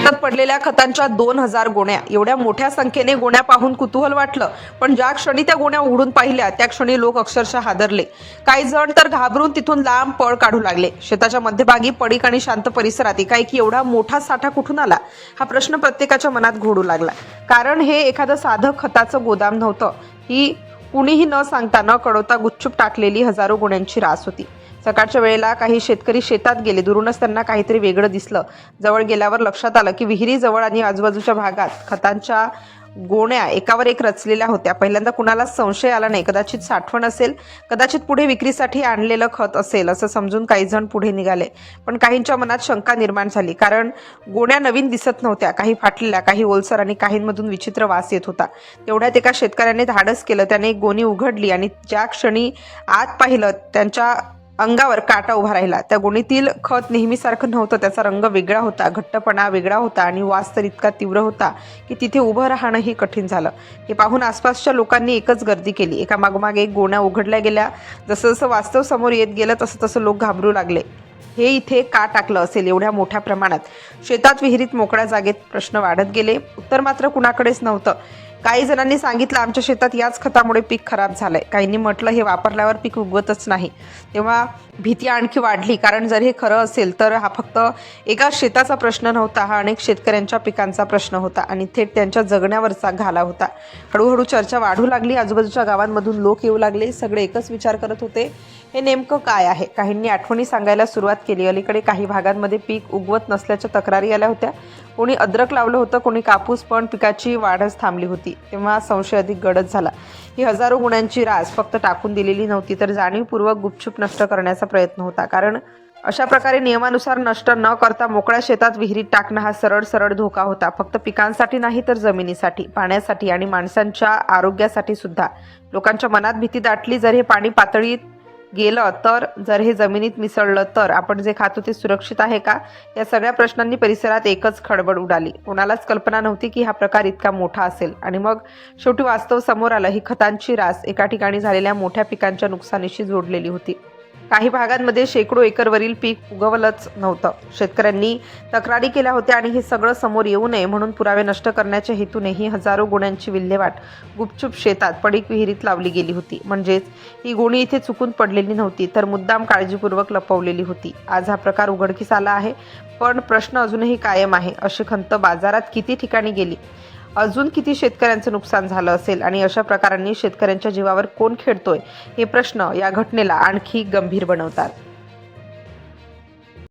शेतात पडलेल्या खतांच्या 2000 गोण्या, एवढ्या मोठ्या संख्येने गोण्या पाहून कुतूहल वाटलं, पण ज्या क्षणी त्या गोण्या उघडून पाहिल्या त्या क्षणी लोक अक्षरशः हादरले. काही जण तर घाबरून तिथून लांब पळ काढू लागले. शेताच्या मध्यभागी पडीक आणि शांत परिसरात एकाएकी एवढा मोठा साठा कुठून आला, हा प्रश्न प्रत्येकाच्या मनात घोळू लागला. कारण हे एखादं साधं खताचं गोदाम नव्हतं, ही कुणीही न सांगता न कळवता गुपचूप टाकलेली हजारो गोण्यांची रास होती. सकाळच्या वेळेला काही शेतकरी शेतात गेले. दुरूनच त्यांना काहीतरी वेगळं दिसलं. जवळ गेल्यावर लक्षात आलं की विहिरीजवळ आणि आजूबाजूच्या भागात खतांच्या गोण्या एकावर एक रचलेल्या होत्या. पहिल्यांदा कुणालाच संशय आला नाही. कदाचित साठवण असेल, कदाचित पुढे विक्रीसाठी आणलेलं खत असेल असं समजून काही जण पुढे निघाले. पण काहींच्या मनात शंका निर्माण झाली. कारण गोण्या नवीन दिसत नव्हत्या. काही फाटलेल्या, काही ओलसर आणि काहींमधून विचित्र वास येत होता. तेवढ्यात एका शेतकऱ्याने धाडस केलं. त्याने एक गोणी उघडली आणि ज्या क्षणी आत पाहिलं त्यांच्या अंगावर काटा उभा राहिला. त्या गोणीतील खत नेहमीसारखं नव्हतं. त्याचा रंग वेगळा होता, घट्टपणा वेगळा होता आणि वास तर इतका तीव्र होता की तिथे उभं राहणंही कठीण झालं. हे पाहून आसपासच्या लोकांनी एकच गर्दी केली. एका मागोमाग एक गोण्या उघडल्या गेल्या. जसं जसं वास्तव समोर येत गेलं तसं तसं लोक घाबरू लागले. हे इथे का टाकलं असेल एवढ्या मोठ्या प्रमाणात? शेतात, विहिरीत, मोकळ्या जागेत प्रश्न वाढत गेले. उत्तर मात्र कुणाकडेच नव्हतं. काही जणांनी सांगितलं आमच्या शेतात याच खतामुळे पीक खराब झालंय. काहींनी म्हटलं हे वापरल्यावर पीक उगवतच नाही. तेव्हा भीती आणखी वाढली. कारण जर हे खरं असेल तर हा फक्त एका शेताचा प्रश्न नव्हता, हा अनेक शेतकऱ्यांच्या पिकांचा प्रश्न होता आणि थेट त्यांच्या जगण्यावरचा घाला होता. हळूहळू चर्चा वाढू लागली. आजूबाजूच्या गावांमधून लोक येऊ लागले. सगळे एकच विचार करत होते, हे नेमकं काय आहे? काहींनी आठवणी सांगायला सुरुवात केली. अलीकडे काही भागांमध्ये पीक उगवत नसल्याच्या तक्रारी आल्या होत्या. कोणी अद्रक लावलं होतं, कोणी कापूस, पण पिकाची वाढच थांबली होती. तेव्हा संशय अधिक गडद झाला. ही हजारो गुण्यांची रास फक्त टाकून दिलेली नव्हती, तर जाणीवपूर्वक गुपचूप नष्ट करण्याचा प्रयत्न होता. कारण अशा प्रकारे नियमानुसार नष्ट न करता मोकळ्या शेतात, विहिरीत टाकणं हा सरळ सरळ धोका होता. फक्त पिकांसाठी नाही तर जमिनीसाठी, पाण्यासाठी आणि माणसांच्या आरोग्यासाठी सुद्धा. लोकांच्या मनात भीती दाटली. जर हे पाणी पातळीत गेलं तर, जर हे जमिनीत मिसळलं तर आपण जे खातो ते सुरक्षित आहे का? या सगळ्या प्रश्नांनी परिसरात एकच खळबळ उडाली. कोणालाच कल्पना नव्हती की हा प्रकार इतका मोठा असेल. आणि मग शेवटी वास्तव समोर आलं. ही खतांची रास एका ठिकाणी झालेल्या मोठ्या पिकांच्या नुकसानीशी जोडलेली होती. काही भागांमध्ये शेकडो एकरवरील पीक उगवलंच नव्हतं. शेतकऱ्यांनी तक्रारी केल्या होत्या आणि हे सगळं समोर येऊ नये म्हणून पुरावे नष्ट करण्याच्या हेतूने ही हजारो गोण्यांची विल्हेवाट गुपचूप शेतात, पडीक, विहिरीत लावली गेली होती. म्हणजेच ही गोणी इथे चुकून पडलेली नव्हती, तर मुद्दाम काळजीपूर्वक लपवलेली होती. आज हा प्रकार उघडकीस आला आहे, पण प्रश्न अजूनही कायम आहे. अशी खंत बाजारात किती ठिकाणी गेली? अजून किती शेतकऱ्यांचं नुकसान झालं असेल? आणि अशा प्रकारांनी शेतकऱ्यांच्या जीवावर कोण खेळतोय? हे प्रश्न या घटनेला आणखी गंभीर बनवतात.